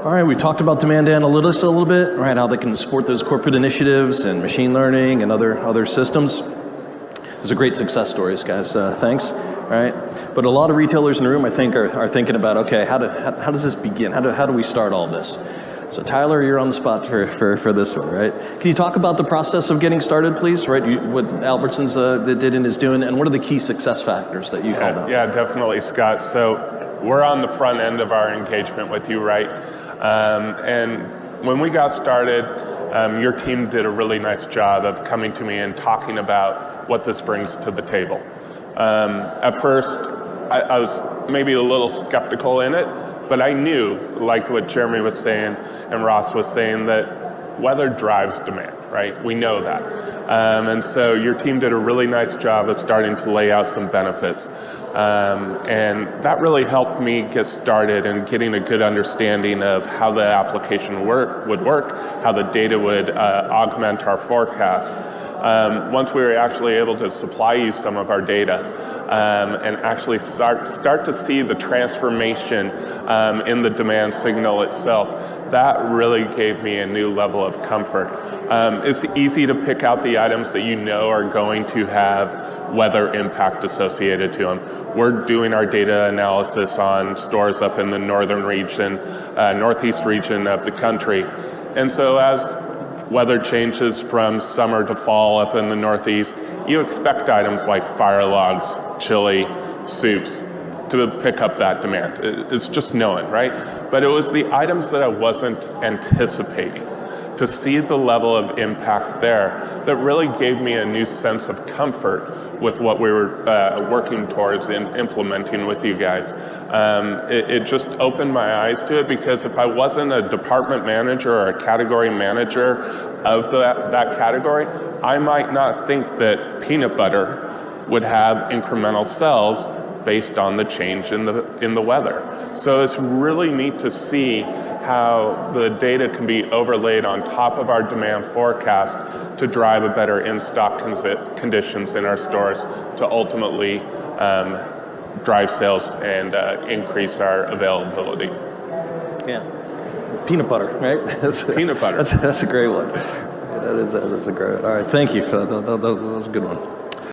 All right, we talked about demand analytics a little bit, right? How they can support those corporate initiatives and machine learning and other systems. Those are great success stories, guys. Thanks. All right, but a lot of retailers in the room, I think, are thinking about, okay, how does this begin? How do we start all this? So Tyler, you're on the spot for this one, right? Can you talk about the process of getting started, please? Right, what Albertsons did and is doing, and what are the key success factors that you called out? Yeah, definitely, Scott. So we're on the front end of our engagement with you, right? And when we got started, your team did a really nice job of coming to me and talking about what this brings to the table. At first, I was maybe a little skeptical in it, but I knew, like what Jeremy was saying and Ross was saying, that weather drives demand, right? We know that. And so your team did a really nice job of starting to lay out some benefits. And that really helped me get started and getting a good understanding of how the application would work, how the data would augment our forecast. Once we were actually able to supply you some of our data and actually start to see the transformation in the demand signal itself, that really gave me a new level of comfort. It's easy to pick out the items that you know are going to have weather impact associated to them. We're doing our data analysis on stores up in the northern region, northeast region of the country. And so as weather changes from summer to fall up in the northeast, you expect items like fire logs, chili, soups to pick up that demand. It's just known, right? But it was the items that I wasn't anticipating, to see the level of impact there, that really gave me a new sense of comfort with what we were working towards in implementing with you guys. It just opened my eyes to it, because if I wasn't a department manager or a category manager of that category, I might not think that peanut butter would have incremental sales based on the change in the weather. So it's really neat to see how the data can be overlaid on top of our demand forecast to drive a better in-stock conditions in our stores to ultimately drive sales and increase our availability. Yeah, peanut butter, right? Peanut butter. That's a great one. That is a great one. All right, thank you for that. That was a good one.